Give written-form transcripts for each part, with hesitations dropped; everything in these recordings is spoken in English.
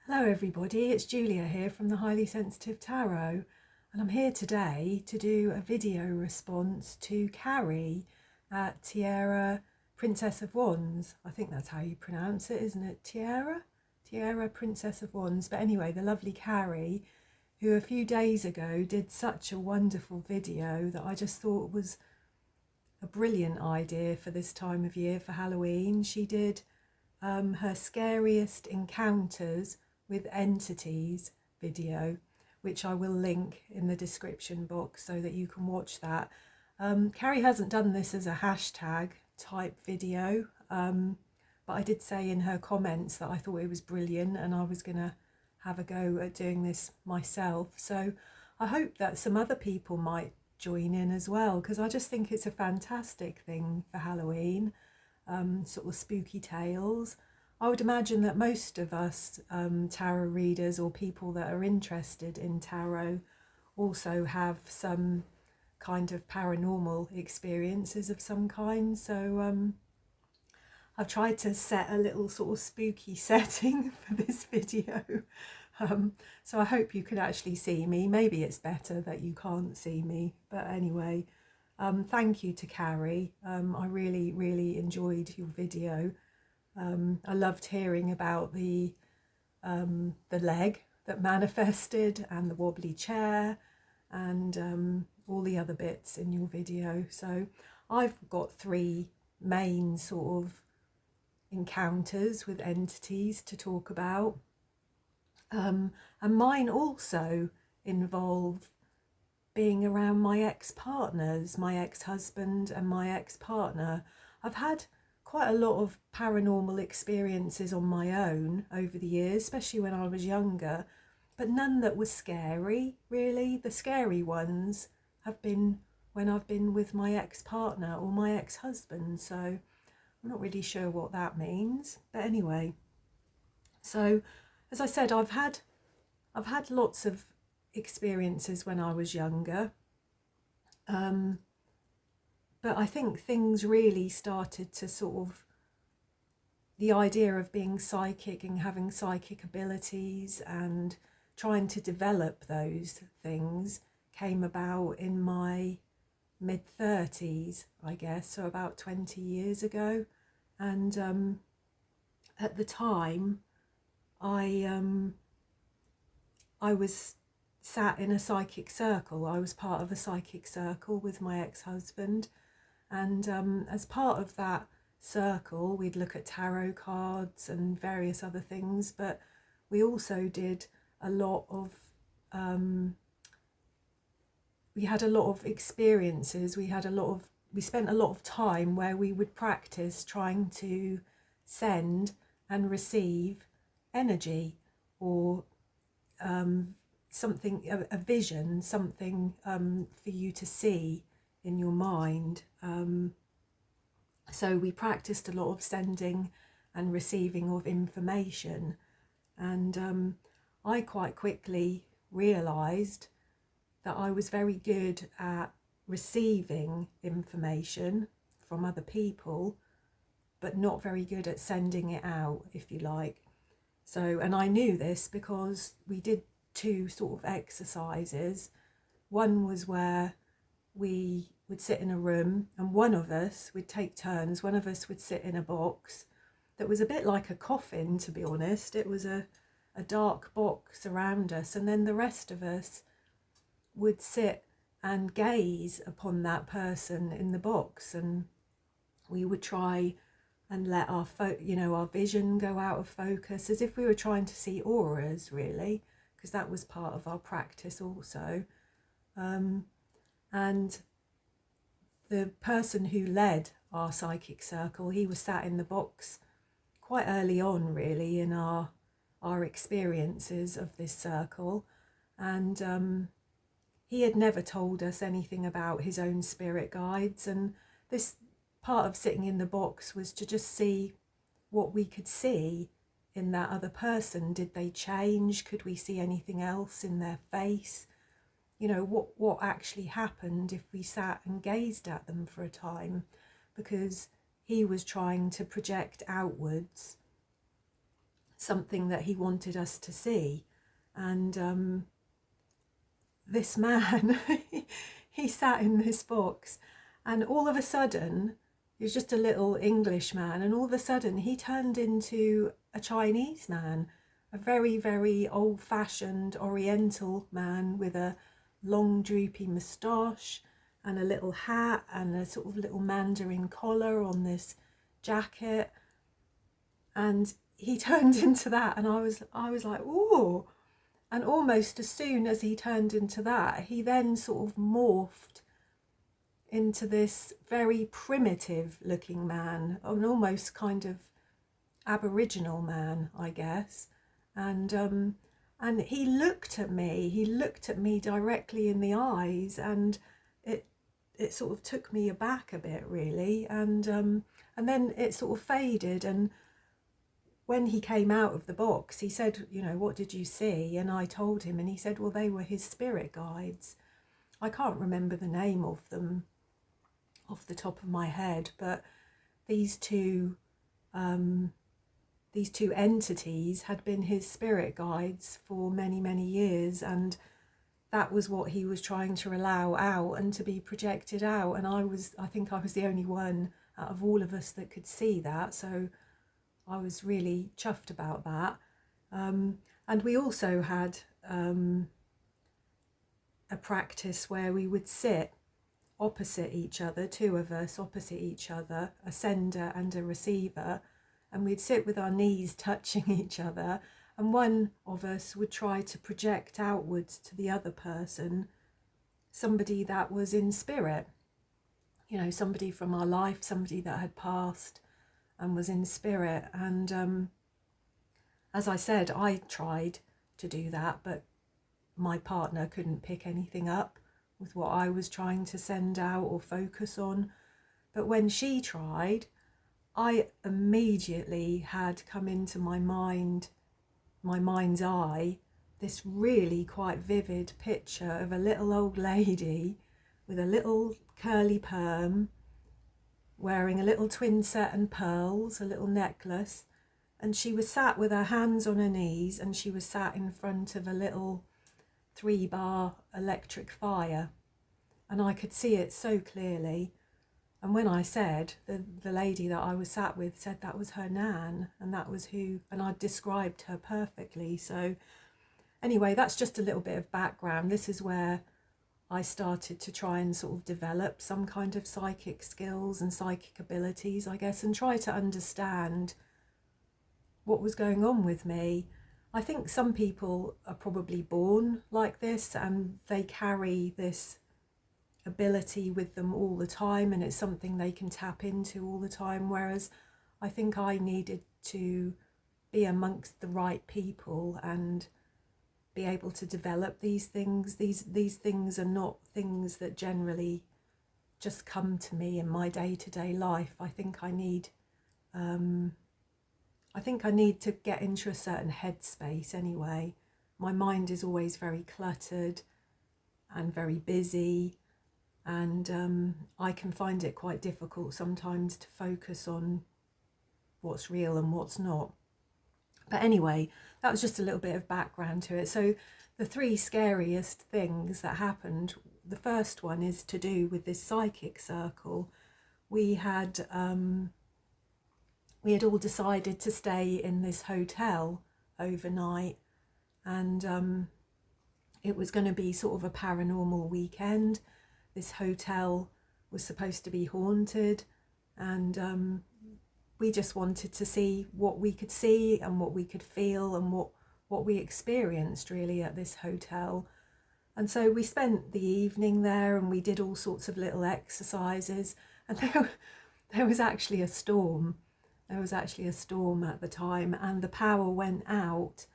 Hello everybody, it's Julia here from the Highly Sensitive Tarot, and I'm here today to do a video response to Carrie at Tiara Princess of Wands. I think that's how you pronounce it, isn't it? Tiara Princess of Wands. But anyway, the lovely Carrie, who a few days ago did such a wonderful video that I just thought was a brilliant idea for this time of year for Halloween. She did her Scariest Encounters with Entities video, which I will link in the description box so that you can watch that. Carrie hasn't done this as a hashtag type video, but I did say in her comments that I thought it was brilliant and I was going to have a go at doing this myself. So I hope that some other people might join in as well, because I just think it's a fantastic thing for Halloween. Sort of spooky tales. I would imagine that most of us tarot readers or people that are interested in tarot also have some kind of paranormal experiences of some kind. So I've tried to set a little sort of spooky setting for this video. So I hope you can actually see me. Maybe it's better that you can't see me, but anyway. Thank you to Carrie. I really enjoyed your video. I loved hearing about the leg that manifested and the wobbly chair and all the other bits in your video. So I've got three main sort of encounters with entities to talk about. And mine also involve being around my ex-partners, my ex-husband and my ex-partner. I've had quite a lot of paranormal experiences on my own over the years, especially when I was younger, but none that were scary, really. The scary ones have been when I've been with my ex-partner or my ex-husband, so I'm not really sure what that means. But anyway, so as I said, I've had lots of experiences when I was younger, but I think things really started to sort of, the idea of being psychic and having psychic abilities and trying to develop those things came about in my mid-30s, I guess, so about 20 years ago. And at the time I was sat in a psychic circle. I was part of a psychic circle with my ex-husband, and as part of that circle we'd look at tarot cards and various other things, but we also did a lot of we had a lot of experiences. We spent a lot of time where we would practice trying to send and receive energy, or something, a vision, something for you to see in your mind. So we practiced a lot of sending and receiving of information, and I quite quickly realised that I was very good at receiving information from other people, but not very good at sending it out, if you like. So, and I knew this because we did two sort of exercises. One was where we would sit in a room and one of us would take turns. One of us would sit in a box that was a bit like a coffin, to be honest. It was a dark box around us, and then the rest of us would sit and gaze upon that person in the box, and we would try and let our our vision go out of focus, as if we were trying to see auras, really, because that was part of our practice also. And the person who led our psychic circle, he was sat in the box quite early on, really, in our experiences of this circle, and he had never told us anything about his own spirit guides, and this part of sitting in the box was to just see what we could see in that other person. Did they change? Could we see anything else in their face? You know, what actually happened if we sat and gazed at them for a time, because he was trying to project outwards something that he wanted us to see. And this man, he sat in this box, and all of a sudden, he was just a little English man, and all of a sudden he turned into a Chinese man, a very, very old-fashioned Oriental man with a long droopy moustache and a little hat and a sort of little Mandarin collar on this jacket. And he turned into that, and I was like, ooh. And almost as soon as he turned into that, he then sort of morphed into this very primitive looking man, an almost kind of Aboriginal man, I guess. And he looked at me directly in the eyes, and it sort of took me aback a bit, really. And then it sort of faded, and when he came out of the box, he said, you know, what did you see? And I told him, and he said, well, they were his spirit guides. I can't remember the name of them off the top of my head, but these two entities had been his spirit guides for many, many years, and that was what he was trying to allow out and to be projected out. And I think I was the only one out of all of us that could see that, so I was really chuffed about that. And we also had a practice where we would sit opposite each other, two of us opposite each other, a sender and a receiver, and we'd sit with our knees touching each other, and one of us would try to project outwards to the other person somebody that was in spirit, you know, somebody from our life, somebody that had passed and was in spirit. And as I said, I tried to do that, but my partner couldn't pick anything up with what I was trying to send out or focus on. But when she tried, I immediately had come into my mind's eye, this really quite vivid picture of a little old lady with a little curly perm, wearing a little twin set and pearls, a little necklace, and she was sat with her hands on her knees, and she was sat in front of a little 3-bar electric fire, and I could see it so clearly. And when I said, the lady that I was sat with said that was her nan, and that was who, and I described her perfectly. So anyway, that's just a little bit of background. This is where I started to try and sort of develop some kind of psychic skills and psychic abilities, I guess, and try to understand what was going on with me. I think some people are probably born like this, and they carry this ability with them all the time, and it's something they can tap into all the time, whereas I think I needed to be amongst the right people and be able to develop these things. These things are not things that generally just come to me in my day-to-day life. I think I need to get into a certain headspace anyway. My mind is always very cluttered and very busy, and I can find it quite difficult sometimes to focus on what's real and what's not. But anyway, that was just a little bit of background to it. So the 3 scariest things that happened, the first one is to do with this psychic circle. We had all decided to stay in this hotel overnight, and it was going to be sort of a paranormal weekend. This hotel was supposed to be haunted, and we just wanted to see what we could see and what we could feel and what we experienced really at this hotel. And so we spent the evening there, and we did all sorts of little exercises, and there was actually a storm. There was actually a storm at the time, and the power went out,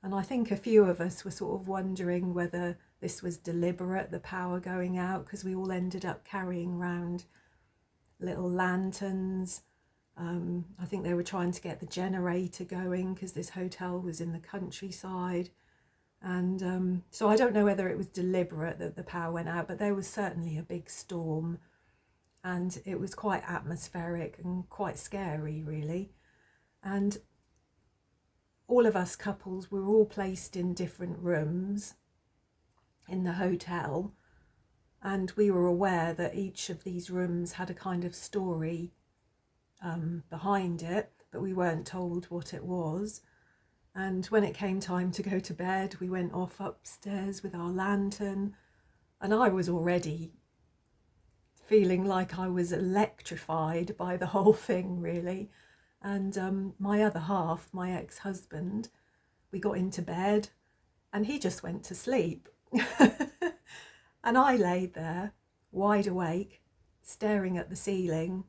and I think a few of us were sort of wondering whether this was deliberate, the power going out, because we all ended up carrying around little lanterns. I think they were trying to get the generator going because this hotel was in the countryside, and so I don't know whether it was deliberate that the power went out, but there was certainly a big storm, and it was quite atmospheric and quite scary really. And all of us couples were all placed in different rooms in the hotel, and we were aware that each of these rooms had a kind of story behind it, but we weren't told what it was. And when it came time to go to bed, we went off upstairs with our lantern, and I was already feeling like I was electrified by the whole thing, really. And my other half, my ex-husband, we got into bed and he just went to sleep. And I lay there, wide awake, staring at the ceiling,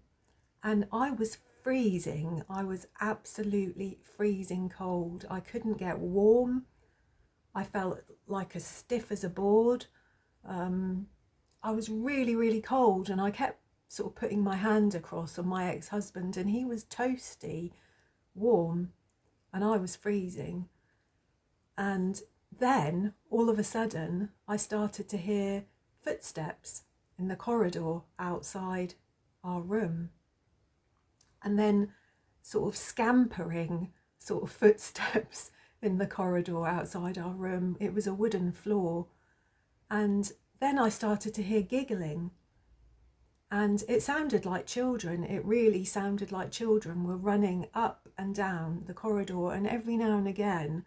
and I was freezing. I was absolutely freezing cold. I couldn't get warm. I felt like as stiff as a board. I was really, really cold, and I kept sort of putting my hand across on my ex-husband, and he was toasty, warm, and I was freezing. And then all of a sudden I started to hear footsteps in the corridor outside our room, and then sort of scampering sort of footsteps in the corridor outside our room. It was a wooden floor, and then I started to hear giggling, and it sounded like children. It really sounded like children were running up and down the corridor, and every now and again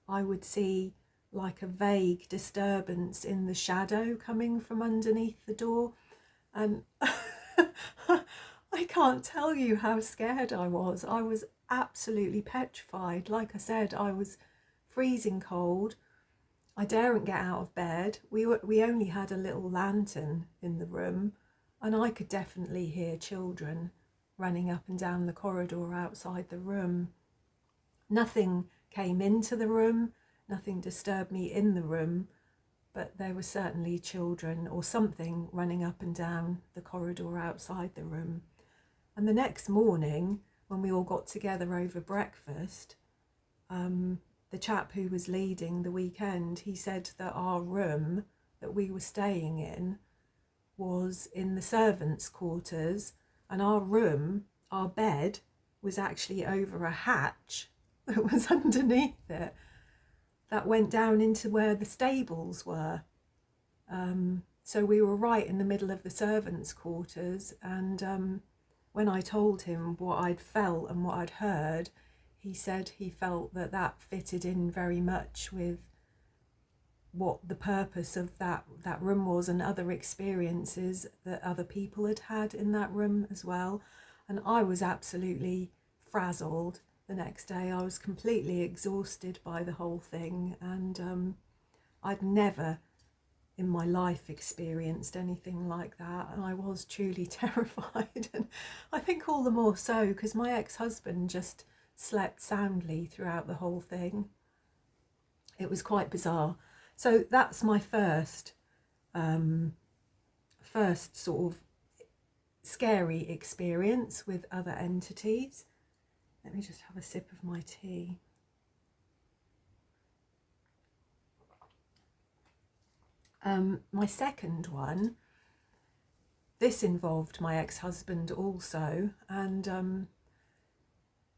I would see like a vague disturbance in the shadow coming from underneath the door. And I can't tell you how scared I was. I was absolutely petrified. Like I said, I was freezing cold. I daren't get out of bed. We only had a little lantern in the room, and I could definitely hear children running up and down the corridor outside the room. Nothing came into the room, nothing disturbed me in the room, but there were certainly children or something running up and down the corridor outside the room. And the next morning, when we all got together over breakfast, the chap who was leading the weekend, he said that our room that we were staying in was in the servants' quarters, and our room, our bed, was actually over a hatch that was underneath it that went down into where the stables were. So we were right in the middle of the servants' quarters, and when I told him what I'd felt and what I'd heard, he said he felt that that fitted in very much with what the purpose of that room was, and other experiences that other people had had in that room as well. And I was absolutely frazzled the next day. I was completely exhausted by the whole thing, and I'd never in my life experienced anything like that, and I was truly terrified. And I think all the more so because my ex-husband just slept soundly throughout the whole thing. It was quite bizarre. So that's my first sort of scary experience with other entities. Let me just have a sip of my tea. My second one, this involved my ex-husband also, and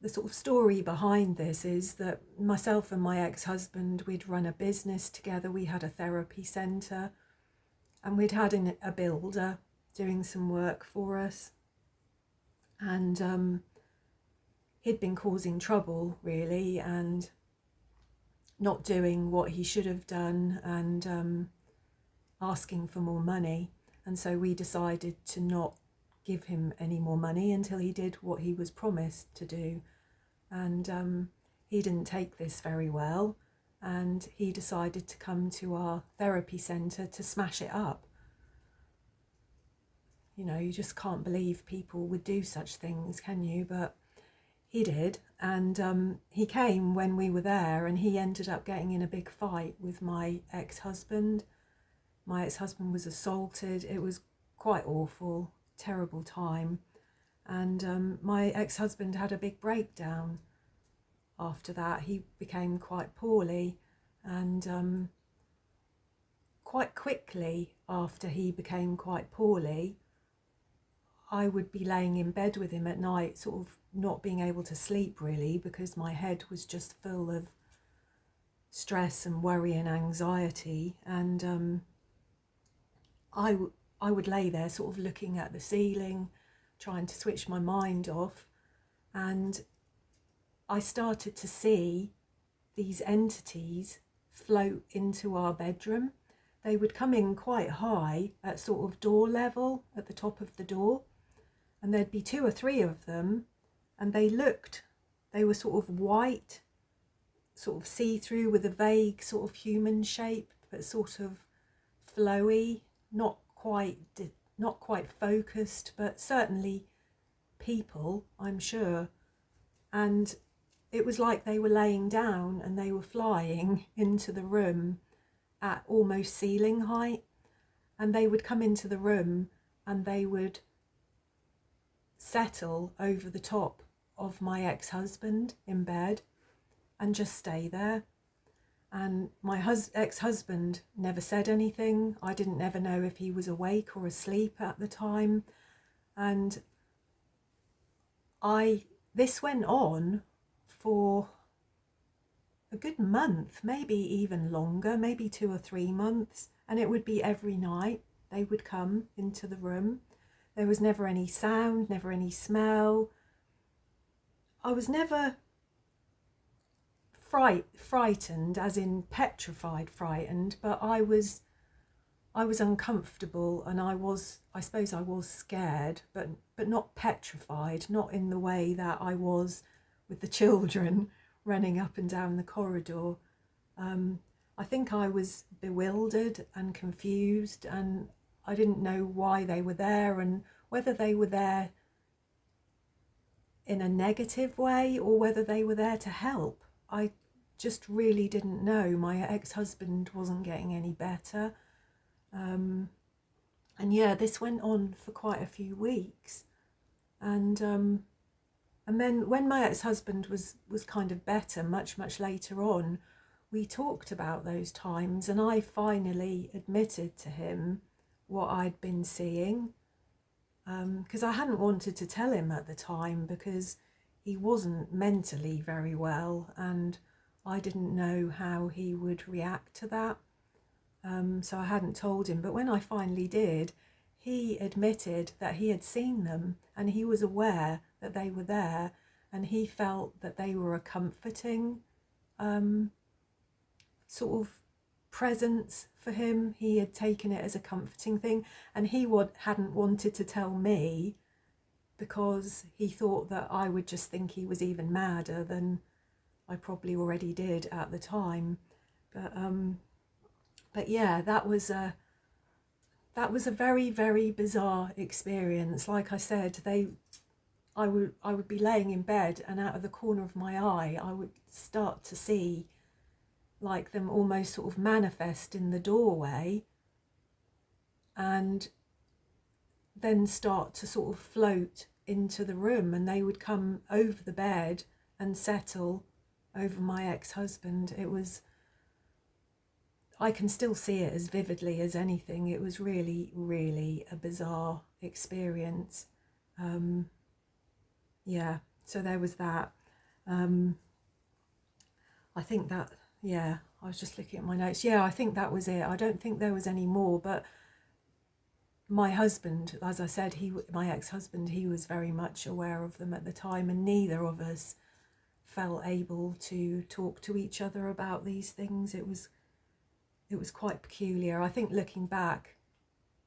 the sort of story behind this is that myself and my ex-husband, we'd run a business together. We had a therapy centre, and we'd had a builder doing some work for us, and he'd been causing trouble really, and not doing what he should have done, and asking for more money. And so we decided to not give him any more money until he did what he was promised to do. And he didn't take this very well, and he decided to come to our therapy centre to smash it up. You know, you just can't believe people would do such things, can you? But he did, and he came when we were there, and he ended up getting in a big fight with my ex-husband. My ex-husband was assaulted. It was quite awful, terrible time. And my ex-husband had a big breakdown after that. He became quite poorly, and quite quickly after he became quite poorly, I would be laying in bed with him at night, sort of not being able to sleep really, because my head was just full of stress and worry and anxiety. And I would lay there sort of looking at the ceiling, trying to switch my mind off. And I started to see these entities float into our bedroom. They would come in quite high at sort of door level, at the top of the door. And there'd be 2 or 3 of them. And they were sort of white, sort of see-through with a vague sort of human shape, but sort of flowy, not quite focused, but certainly people, I'm sure. And it was like they were laying down and they were flying into the room at almost ceiling height. And they would come into the room and they would settle over the top of my ex-husband in bed and just stay there. And my ex-husband never said anything. I didn't ever know if he was awake or asleep at the time. And this went on for a good month, maybe even longer, maybe 2 or 3 months. And it would be every night they would come into the room. There was never any sound, never any smell. I was never frightened, as in petrified frightened, but I was uncomfortable, and I suppose I was scared, but not petrified, not in the way that I was with the children running up and down the corridor. I think I was bewildered and confused, and I didn't know why they were there and whether they were there in a negative way or whether they were there to help. I just really didn't know. My ex-husband wasn't getting any better. And yeah, this went on for quite a few weeks. And then when my ex-husband was kind of better, much later on, we talked about those times, and I finally admitted to him what I'd been seeing, because I hadn't wanted to tell him at the time because he wasn't mentally very well, and I didn't know how he would react to that. So I hadn't told him. But when I finally did, he admitted that he had seen them and he was aware that they were there, and he felt that they were a comforting sort of presence for him. He had taken it as a comforting thing, and he hadn't wanted to tell me because he thought that I would just think he was even madder than I probably already did at the time. But yeah, that was a very, very bizarre experience. Like I said, I would be laying in bed, and out of the corner of my eye I would start to see like them almost sort of manifest in the doorway, and then start to sort of float into the room, and they would come over the bed and settle over my ex-husband. I can still see it as vividly as anything. It was really, really a bizarre experience. Yeah, so there was that. I think that, yeah, I was just looking at my notes. Yeah, I think that was it. I don't think there was any more, but my husband, as I said, my ex-husband, he was very much aware of them at the time, and neither of us felt able to talk to each other about these things. It was quite peculiar. I think looking back,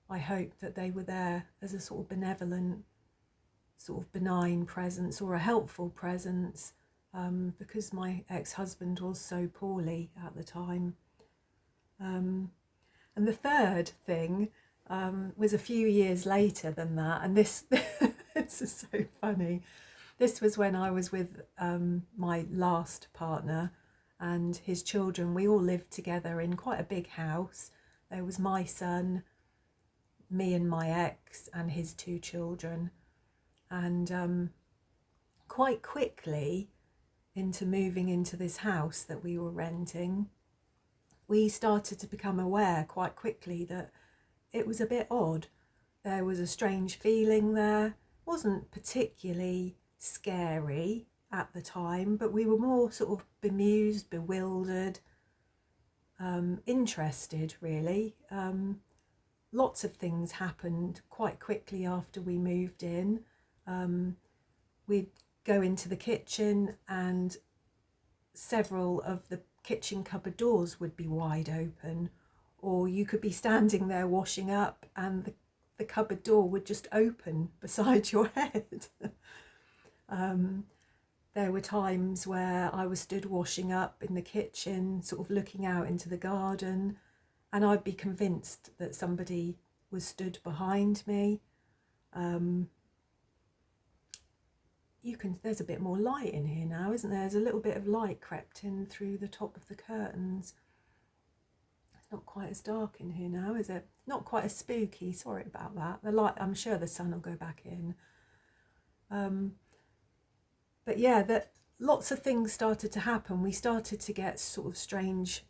I hope that they were there as a sort of benevolent, sort of benign presence or a helpful presence, because my ex-husband was so poorly at the time. And the third thing was a few years later than that, and this this is so funny. This was when I was with my last partner and his children. We all lived together in quite a big house. There was my son, me and my ex, and his 2 children. And quite quickly into moving into this house that we were renting, we started to become aware quite quickly that it was a bit odd. There was a strange feeling there. wasn't particularly scary at the time, but we were more sort of bemused, bewildered, interested really. Lots of things happened quite quickly after we moved in. We'd go into the kitchen and several of the kitchen cupboard doors would be wide open, or you could be standing there washing up and the cupboard door would just open beside your head. There were times where I was stood washing up in the kitchen, sort of looking out into the garden, and I'd be convinced that somebody was stood behind me. There's a bit more light in here now, isn't there? There's a little bit of light crept in through the top of the curtains. It's not quite as dark in here now, is it? Not quite as spooky, sorry about that. The light, I'm sure the sun will go back in. But yeah, lots of things started to happen. We started to get sort of strange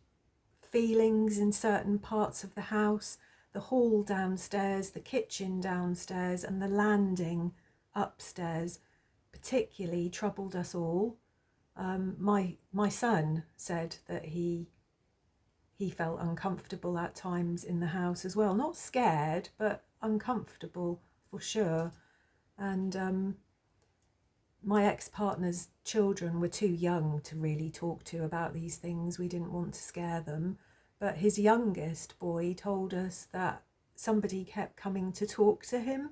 feelings in certain parts of the house. The hall downstairs, the kitchen downstairs, and the landing upstairs particularly troubled us all. My son said that he felt uncomfortable at times in the house as well. Not scared, but uncomfortable for sure. And my ex-partner's children were too young to really talk to about these things. We didn't want to scare them. But his youngest boy told us that somebody kept coming to talk to him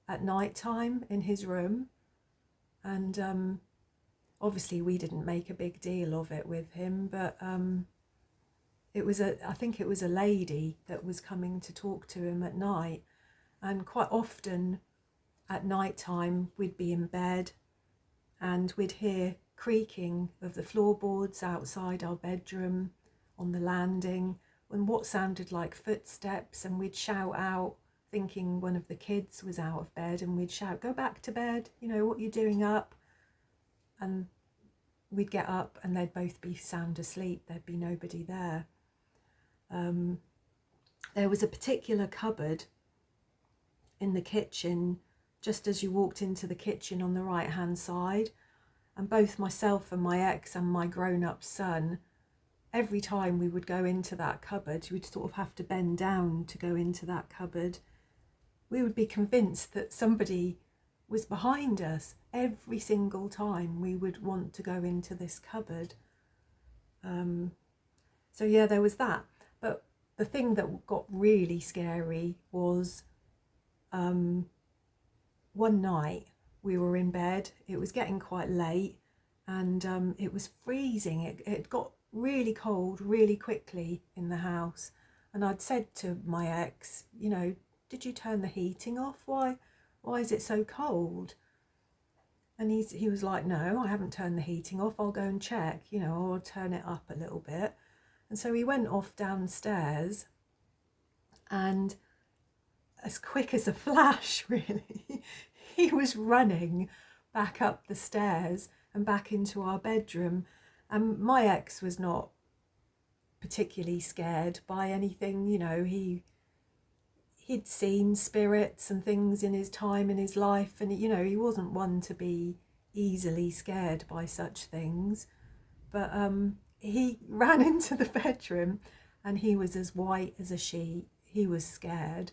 at night time in his room. And obviously we didn't make a big deal of it with him, but I think it was a lady that was coming to talk to him at night. And quite often at night time we'd be in bed and we'd hear creaking of the floorboards outside our bedroom on the landing, and what sounded like footsteps, and we'd shout out thinking one of the kids was out of bed, and we'd shout, "Go back to bed, you know, what are you doing up?" And we'd get up and they'd both be sound asleep. There'd be nobody there. There was a particular cupboard in the kitchen just as you walked into the kitchen on the right hand side, and both myself and my ex and my grown-up son, every time we would go into that cupboard, we'd sort of have to bend down to go into that cupboard. We would be convinced that somebody was behind us every single time we would want to go into this cupboard. So yeah, there was that. But the thing that got really scary was one night we were in bed. It was getting quite late and it was freezing. It got really cold really quickly in the house. And I'd said to my ex, you know, "Did you turn the heating off? Why is it so cold?" And he was like, "No, I haven't turned the heating off. I'll go and check, you know, or I'll turn it up a little bit." And so he went off downstairs, and as quick as a flash, really, he was running back up the stairs and back into our bedroom. And my ex was not particularly scared by anything, you know, he'd seen spirits and things in his time in his life, and you know, he wasn't one to be easily scared by such things. But he ran into the bedroom and he was as white as a sheet. He was scared,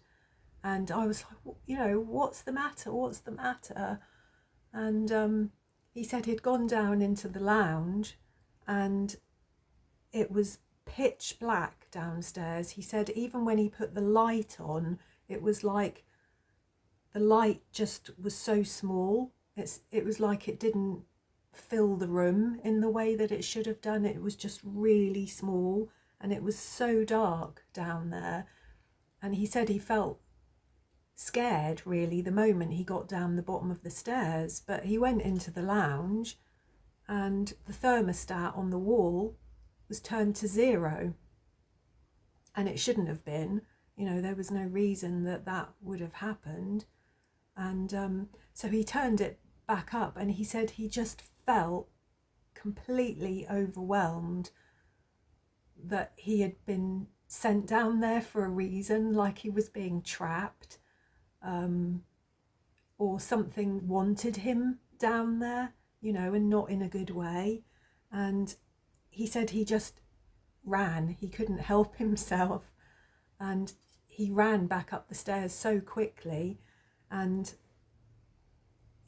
and I was like, you know, what's the matter? And he said he'd gone down into the lounge and it was pitch black downstairs. He said even when he put the light on, it was like the light just was so small. It was like it didn't fill the room in the way that it should have done. It was just really small, and it was so dark down there. And he said he felt scared really the moment he got down the bottom of the stairs, but he went into the lounge and the thermostat on the wall was turned to 0, and it shouldn't have been. You know, there was no reason that would have happened. And so he turned it back up, and he said he just felt completely overwhelmed that he had been sent down there for a reason, like he was being trapped. or something wanted him down there, you know, and not in a good way. And he said he just ran, he couldn't help himself, and he ran back up the stairs so quickly. And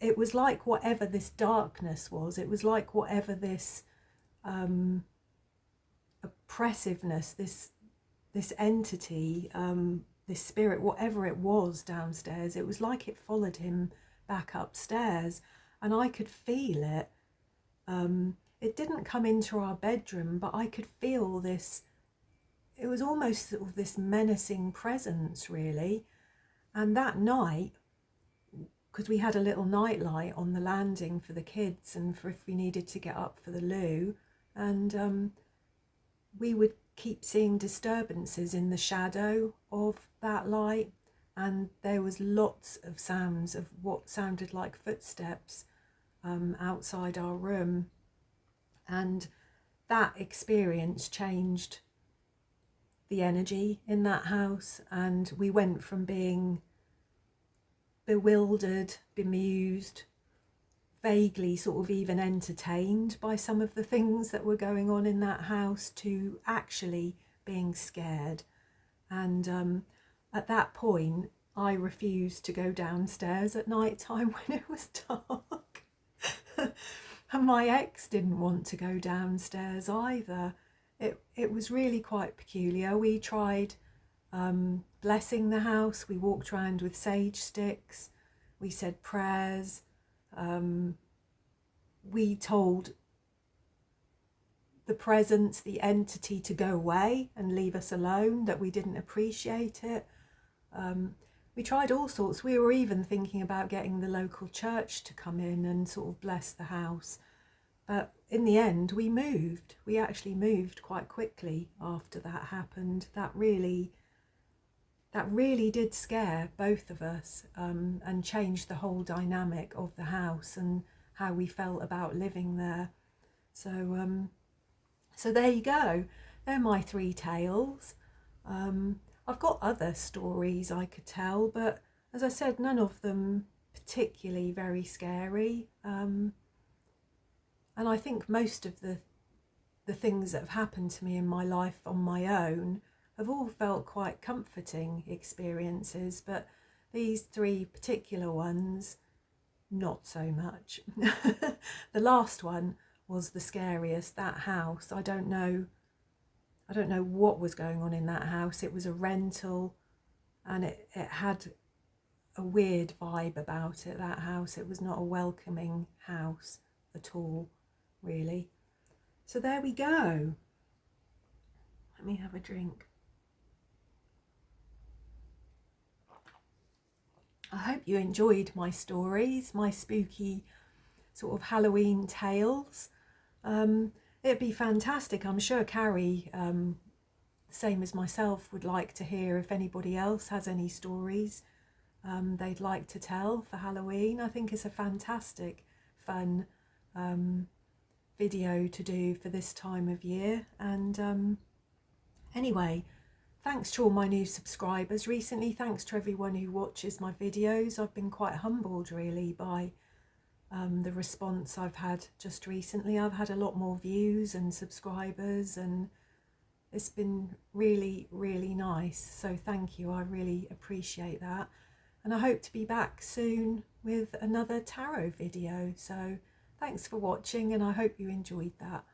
it was like whatever this darkness was, it was like whatever this oppressiveness, this entity, this spirit, whatever it was downstairs, it was like it followed him back upstairs, and I could feel it. It didn't come into our bedroom, but I could feel this. It was almost sort of this menacing presence, really. And that night, because we had a little night light on the landing for the kids and for if we needed to get up for the loo, and we would keep seeing disturbances in the shadow of that light, and there was lots of sounds of what sounded like footsteps outside our room. And that experience changed the energy in that house, and we went from being bewildered, bemused, vaguely sort of even entertained by some of the things that were going on in that house to actually being scared. And at that point, I refused to go downstairs at night time when it was dark. And my ex didn't want to go downstairs either. It was really quite peculiar. We tried blessing the house. We walked around with sage sticks. We said prayers. We told the presence, the entity, to go away and leave us alone, that we didn't appreciate it. We tried all sorts. We were even thinking about getting the local church to come in and sort of bless the house. But in the end, we moved. We actually moved quite quickly after that happened. That really did scare both of us, and changed the whole dynamic of the house and how we felt about living there. So there you go. They're my 3 tales. I've got other stories I could tell, but as I said, none of them particularly very scary. And I think most of the things that have happened to me in my life on my own have all felt quite comforting experiences, but these 3 particular ones, not so much. The last one was the scariest. That house, I don't know what was going on in that house. It was a rental, and it had a weird vibe about it, that house. It was not a welcoming house at all, really. So there we go. Let me have a drink. I hope you enjoyed my stories, my spooky sort of Halloween tales. It'd be fantastic. I'm sure Carrie, same as myself, would like to hear if anybody else has any stories they'd like to tell for Halloween. I think it's a fantastic, fun video to do for this time of year. And anyway, thanks to all my new subscribers recently. Thanks to everyone who watches my videos. I've been quite humbled, really, by the response I've had just recently. I've had a lot more views and subscribers, and it's been really, really nice. So thank you. I really appreciate that. And I hope to be back soon with another tarot video. So thanks for watching, and I hope you enjoyed that.